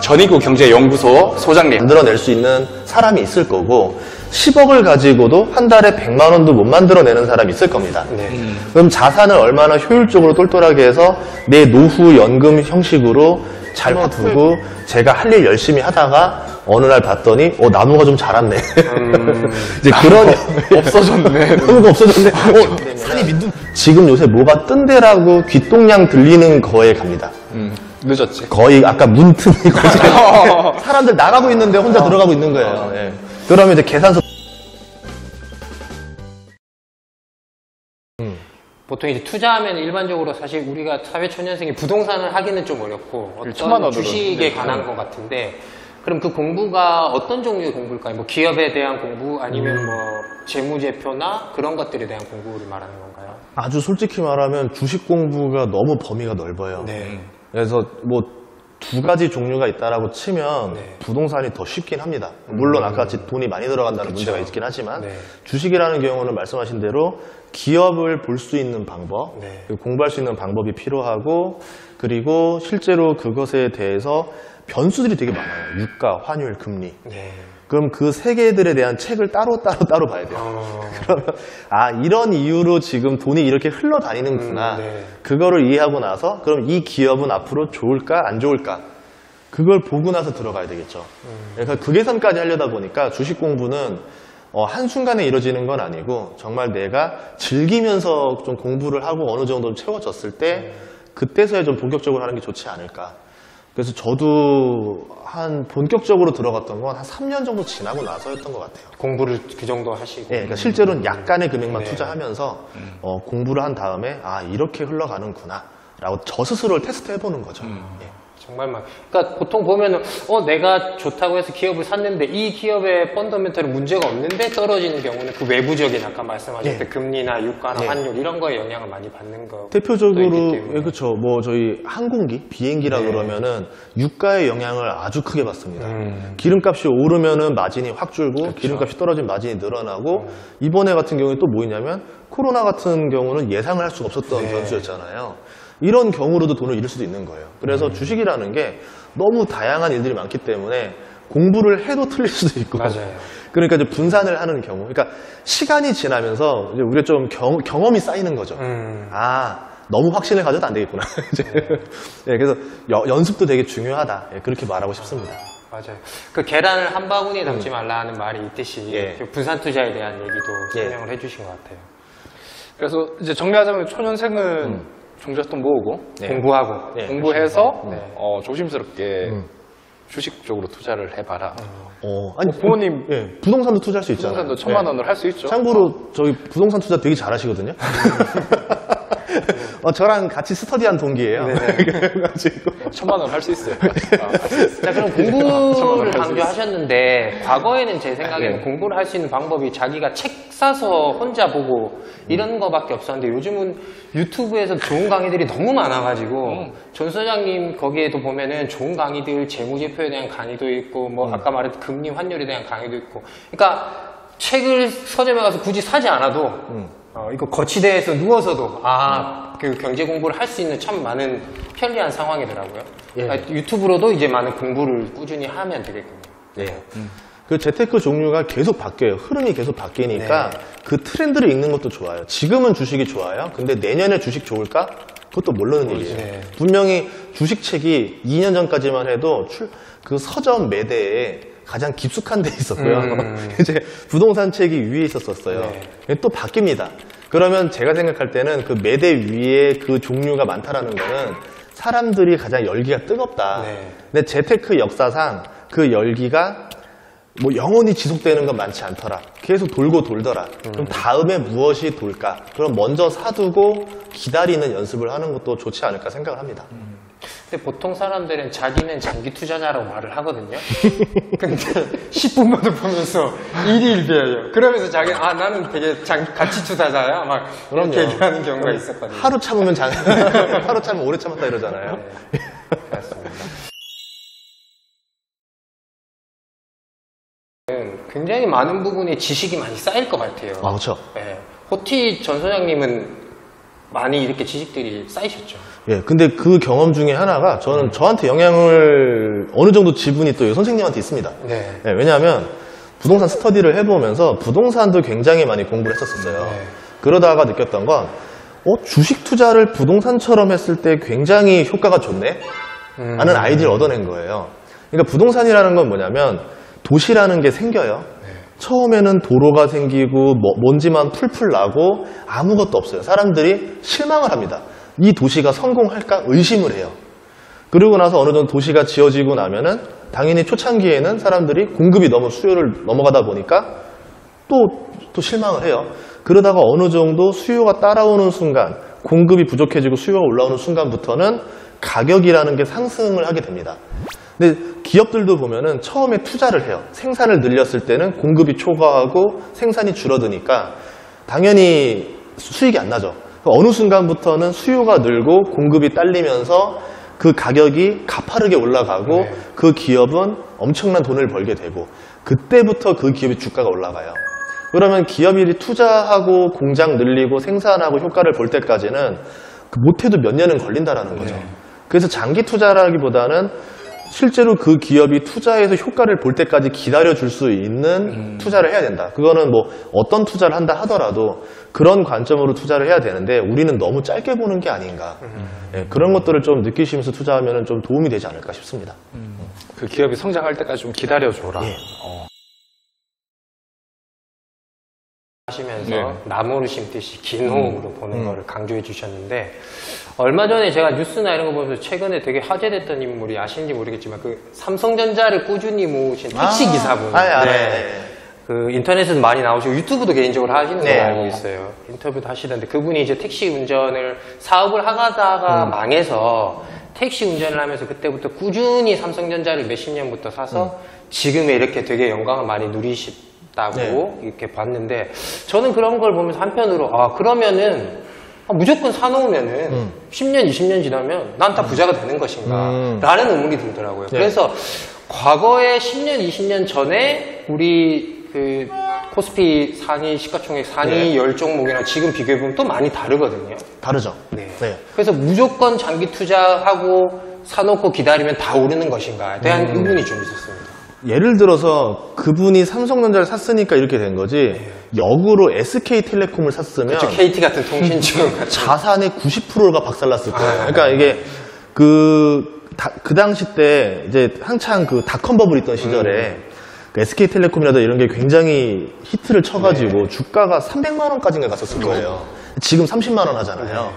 전희구 경제연구소 소장님. 만들어낼 수 있는 사람이 있을 거고 10억을 가지고도 한 달에 100만 원도 못 만들어내는 사람이 있을 겁니다. 그럼 자산을 얼마나 효율적으로 똘똘하게 해서 내 노후 연금 형식으로 잘 두고 제가 할 일 열심히 하다가 어느 날 봤더니 나무가 좀 자랐네. 이제 그런 없어졌네. 나무가 없어졌네. 산이 민둥. 지금 요새 뭐가 뜬대라고 귓동냥 들리는 거에 갑니다. 늦었지. 거의 아까 문틈이 거의 사람들 나가고 있는데 혼자 들어가고 있는 거예요. 예. 그러면 이제 계산서 보통 이제 투자하면 일반적으로 사실 우리가 사회초년생이 부동산을 하기는 좀 어렵고 천만 어떤 원으로. 주식에 관한 것 같은데 그럼 그 공부가 어떤 종류의 공부일까요? 뭐 기업에 대한 공부 아니면 뭐 재무제표나 그런 것들에 대한 공부를 말하는 건가요? 아주 솔직히 말하면 주식 공부가 너무 범위가 넓어요. 네. 그래서 뭐 두 가지 종류가 있다라고 치면 네. 부동산이 더 쉽긴 합니다. 물론 아까 같이 돈이 많이 들어간다는 문제가 있긴 하지만 네. 주식이라는 경우는 말씀하신 대로 기업을 볼 수 있는 방법, 네. 그리고 공부할 수 있는 방법이 필요하고 그리고 실제로 그것에 대해서 변수들이 되게 많아요. 유가, 환율, 금리. 네. 그럼 그 세 개들에 대한 책을 따로 봐야 돼요. 그러면 이런 이유로 지금 돈이 이렇게 흘러다니는구나. 네. 그거를 이해하고 나서 그럼 이 기업은 앞으로 좋을까 안 좋을까? 그걸 보고 나서 들어가야 되겠죠. 그러니까 그 계산까지 하려다 보니까 주식 공부는 한순간에 이루어지는 건 아니고 정말 내가 즐기면서 좀 공부를 하고 어느 정도 채워졌을 때 그때서야 좀 본격적으로 하는 게 좋지 않을까. 그래서 저도 한 본격적으로 들어갔던 건 한 3년 정도 지나고 나서였던 것 같아요. 공부를 그 정도 하시고. 예, 그러니까 실제로는 약간의 금액만 네. 투자하면서 공부를 한 다음에 이렇게 흘러가는구나 라고 저 스스로를 테스트 해보는 거죠. 예. 정말 그러니까 보통 보면은 내가 좋다고 해서 기업을 샀는데 이 기업의 펀더멘털은 문제가 없는데 떨어지는 경우는 그 외부적인 아까 말씀하셨던 예. 금리나 유가나 예. 환율 이런 거에 영향을 많이 받는 거. 대표적으로 때문에. 예, 그렇죠. 뭐 저희 항공기, 비행기라 네. 그러면은 유가의 영향을 아주 크게 받습니다. 기름값이 오르면은 마진이 확 줄고 그렇죠. 기름값이 떨어지면 마진이 늘어나고 이번에 같은 경우에 또 뭐 있냐면 코로나 같은 경우는 예상을 할 수가 없었던 네. 변수였잖아요. 이런 경우로도 돈을 잃을 수도 있는 거예요. 그래서 주식이라는 게 너무 다양한 일들이 많기 때문에 공부를 해도 틀릴 수도 있고. 맞아요. 그러니까 이제 분산을 하는 경우. 그러니까 시간이 지나면서 이제 우리가 좀 경험이 쌓이는 거죠. 너무 확신을 가져도 안 되겠구나. 이제. 네, 그래서 연습도 되게 중요하다. 예, 그렇게 말하고 싶습니다. 맞아요. 그 계란을 한 바구니에 담지 말라는 말이 있듯이 예. 그 분산 투자에 대한 얘기도 예. 설명을 해주신 것 같아요. 그래서 이제 정리하자면 초년생은 종잣돈 모으고 네. 공부하고. 네. 공부해서 네. 조심스럽게 주식 쪽으로 투자를 해봐라. 아니, 부모님 예, 부동산도 투자할 수 있잖아요. 부동산도 1,000만 예. 원을 할 수 있죠. 참고로 저희 부동산 투자 되게 잘하시거든요. 저랑 같이 스터디한 동기예요. 그래가지고 1,000만 원 할 수 있어요. 자, 그럼 공부를 강조하셨는데, 과거에는 제 생각에는 네. 공부를 할 수 있는 방법이 자기가 책 사서 혼자 보고 이런 거밖에 없었는데, 요즘은 유튜브에서 좋은 강의들이 너무 많아가지고, 존 소장님 거기에도 보면은 좋은 강의들, 재무제표에 대한 강의도 있고, 뭐 아까 말했던 금리 환율에 대한 강의도 있고, 그러니까 책을 서점에 가서 굳이 사지 않아도, 이거 거치대에서 누워서도 그 경제 공부를 할 수 있는 참 많은 편리한 상황이더라고요. 예. 그러니까 유튜브로도 이제 많은 공부를 꾸준히 하면 되겠군요. 네. 그 재테크 종류가 계속 바뀌어요. 흐름이 계속 바뀌니까 그 트렌드를 읽는 것도 좋아요. 지금은 주식이 좋아요. 근데 내년에 주식 좋을까? 그것도 모르는 일이에요. 네. 분명히 주식책이 2년 전까지만 해도 그 서점 매대에 가장 깊숙한 데 있었고요. 이제 부동산 책이 위에 있었어요. 네. 또 바뀝니다. 그러면 제가 생각할 때는 그 매대 위에 그 종류가 많다라는 거는 사람들이 가장 열기가 뜨겁다. 네. 근데 재테크 역사상 그 열기가 뭐 영원히 지속되는 건 많지 않더라. 계속 돌고 돌더라. 그럼 다음에 무엇이 돌까? 그럼 먼저 사두고 기다리는 연습을 하는 것도 좋지 않을까 생각을 합니다. 근데 보통 사람들은 자기는 장기 투자자라고 말을 하거든요. 근데 10분마다 보면서 일희일비해요. 그러면서 자기는 나는 되게 가치 투자자야. 막 그럼요. 이렇게 얘기하는 경우가 있었거든요. 하루 참으면 하루 참으면 오래 참았다 이러잖아요. 네. 그렇습니다. 굉장히 많은 부분에 지식이 많이 쌓일 것 같아요. 그렇죠. 네. 호티 전 소장님은 많이 이렇게 지식들이 쌓이셨죠. 예, 근데 그 경험 중에 하나가 저한테 영향을 어느 정도 지분이 또 선생님한테 있습니다. 네. 예, 왜냐하면 부동산 스터디를 해보면서 부동산도 굉장히 많이 공부를 했었어요. 네. 그러다가 느꼈던 건 주식 투자를 부동산처럼 했을 때 굉장히 효과가 좋네? 라는 아이디어를 얻어낸 거예요. 그러니까 부동산이라는 건 뭐냐면 도시라는 게 생겨요. 처음에는 도로가 생기고 먼지만 풀풀 나고 아무것도 없어요. 사람들이 실망을 합니다. 이 도시가 성공할까 의심을 해요. 그러고 나서 어느 정도 도시가 지어지고 나면은 당연히 초창기에는 사람들이 공급이 너무 수요를 넘어가다 보니까 또 실망을 해요. 그러다가 어느 정도 수요가 따라오는 순간, 공급이 부족해지고 수요가 올라오는 순간부터는 가격이라는 게 상승을 하게 됩니다. 근데 기업들도 보면은 처음에 투자를 해요. 생산을 늘렸을 때는 공급이 초과하고 생산이 줄어드니까 당연히 수익이 안 나죠. 어느 순간부터는 수요가 늘고 공급이 딸리면서 그 가격이 가파르게 올라가고 네. 그 기업은 엄청난 돈을 벌게 되고 그때부터 그 기업의 주가가 올라가요. 그러면 기업이 투자하고 공장 늘리고 생산하고 효과를 볼 때까지는 못해도 몇 년은 걸린다라는 거죠. 네. 그래서 장기 투자라기보다는 실제로 그 기업이 투자해서 효과를 볼 때까지 기다려줄 수 있는 투자를 해야 된다. 그거는 뭐 어떤 투자를 한다 하더라도 그런 관점으로 투자를 해야 되는데 우리는 너무 짧게 보는 게 아닌가. 예, 그런 것들을 좀 느끼시면서 투자하면 좀 도움이 되지 않을까 싶습니다. 그 기업이 성장할 때까지 좀 기다려줘라. 예. 하시면서 네. 나무를 심듯이 긴 호흡으로 보는 거를 강조해 주셨는데 얼마 전에 제가 뉴스나 이런 거 보면서 최근에 되게 화제됐던 인물이 아시는지 모르겠지만 그 삼성전자를 꾸준히 모으신 택시 기사분 그 인터넷에서 많이 나오시고 유튜브도 개인적으로 하시는 네. 걸로 알고 있어요. 인터뷰도 하시던데 그분이 이제 택시 운전을 사업을 하다가 망해서 택시 운전을 하면서 그때부터 꾸준히 삼성전자를 몇십 년부터 사서 지금에 이렇게 되게 영광을 많이 누리시 다고 이렇게 봤는데 저는 그런 걸 보면서 한편으로 그러면은 무조건 사놓으면은 10년, 20년 지나면 난 다 부자가 되는 것인가 라는 의문이 들더라고요. 그래서 과거에 10년, 20년 전에 우리 그 코스피 상위 시가총액 상위 10종목이랑 지금 비교해보면 또 많이 다르거든요. 다르죠. 네. 네. 그래서 무조건 장기 투자하고 사놓고 기다리면 다 오르는 것인가에 대한 의문이 좀 있었습니다. 예를 들어서 그분이 삼성전자를 샀으니까 이렇게 된 거지 역으로 SK텔레콤을 샀으면 저 KT 같은 통신주 자산의 90%가 박살났을 거예요. 그러니까 이게 그 당시 때 이제 한창 그 닷컴 버블 있던 시절에 그 SK텔레콤이라든가 이런 게 굉장히 히트를 쳐가지고 주가가 300만 원까지인가 갔었을 거예요. 지금 30만 원 하잖아요.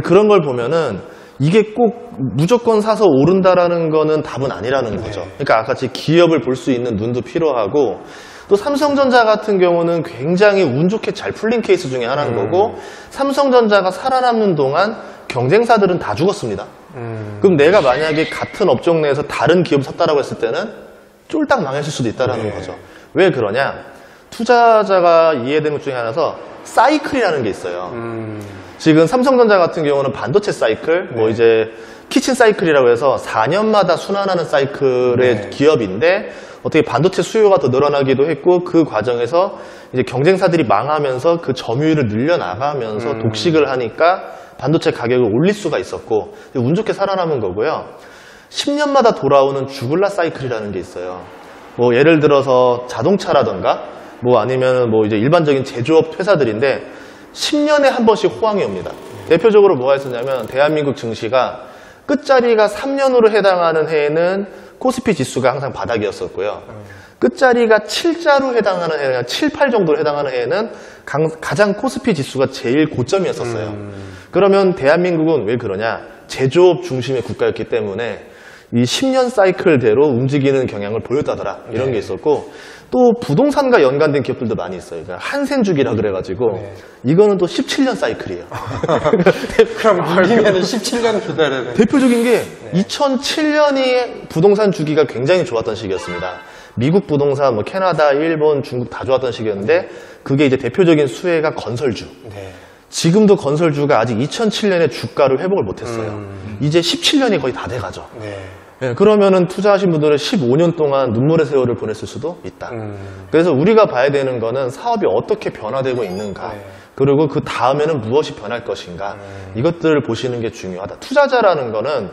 그런 걸 보면은 이게 꼭 무조건 사서 오른다라는 거는 답은 아니라는 거죠. 그러니까 아까 기업을 볼 수 있는 눈도 필요하고 또 삼성전자 같은 경우는 굉장히 운 좋게 잘 풀린 케이스 중에 하나인 거고 삼성전자가 살아남는 동안 경쟁사들은 다 죽었습니다. 그럼 내가 만약에 같은 업종 내에서 다른 기업을 샀다라고 했을 때는 쫄딱 망했을 수도 있다는 거죠. 왜 그러냐? 투자자가 이해되는 것 중에 하나서 사이클이라는 게 있어요. 지금 삼성전자 같은 경우는 반도체 사이클, 뭐 이제 키친 사이클이라고 해서 4년마다 순환하는 사이클의 기업인데 어떻게 반도체 수요가 더 늘어나기도 했고 그 과정에서 이제 경쟁사들이 망하면서 그 점유율을 늘려나가면서 독식을 하니까 반도체 가격을 올릴 수가 있었고 운 좋게 살아남은 거고요. 10년마다 돌아오는 주글라 사이클이라는 게 있어요. 뭐 예를 들어서 자동차라던가 뭐 아니면 뭐 이제 일반적인 제조업 회사들인데 10년에 한 번씩 호황이 옵니다. 대표적으로 뭐가 있었냐면 대한민국 증시가 끝자리가 3년으로 해당하는 해에는 코스피 지수가 항상 바닥이었었고요. 끝자리가 7자로 해당하는 해는 7, 8 정도로 해당하는 해에는 가장 코스피 지수가 제일 고점이었었어요. 그러면 대한민국은 왜 그러냐? 제조업 중심의 국가였기 때문에 이 10년 사이클대로 움직이는 경향을 보였다더라. 이런 게 있었고 또 부동산과 연관된 기업들도 많이 있어요. 그러니까 한센주기라 그래가지고 이거는 또 17년 사이클이에요. 그럼 물리면 17년 기다려야 돼. 대표적인 게 2007년이 부동산 주기가 굉장히 좋았던 시기였습니다. 미국 부동산, 뭐 캐나다, 일본, 중국 다 좋았던 시기였는데 그게 이제 대표적인 수혜가 건설주. 지금도 건설주가 아직 2007년에 주가를 회복을 못했어요. 이제 17년이 거의 다 돼가죠. 예, 그러면은 투자하신 분들은 15년 동안 눈물의 세월을 보냈을 수도 있다. 그래서 우리가 봐야 되는 거는 사업이 어떻게 변화되고 있는가. 그리고 그 다음에는 무엇이 변할 것인가. 이것들을 보시는 게 중요하다. 투자자라는 거는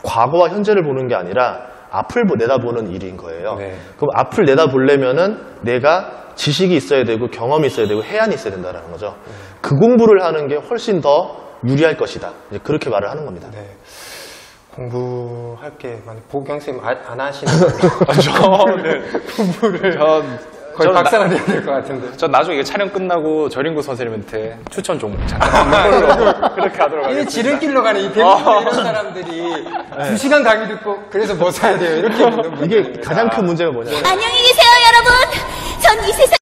과거와 현재를 보는 게 아니라 앞을 내다보는 일인 거예요. 네. 그럼 앞을 내다보려면은 내가 지식이 있어야 되고 경험이 있어야 되고 해안이 있어야 된다는 거죠. 그 공부를 하는 게 훨씬 더 유리할 것이다. 이제 그렇게 말을 하는 겁니다. 네. 공부할 게 많이 보경쌤 안 하시는 거예요? 네. 공부를 거의 박사가 돼야 될 것 같은데. 전 나중에 촬영 끝나고 전인구 선생님한테 추천 종목 잠깐 받는 걸로 그렇게 하도록 이게 하겠습니다. 지름길로 가는 이 대부분 이런 사람들이 2시간 강의 듣고 그래서 뭐 사야 돼요? 이렇게 묻는 이게 분들입니다. 가장 큰 문제가 뭐냐면 안녕히 계세요, 여러분. 전 이 세상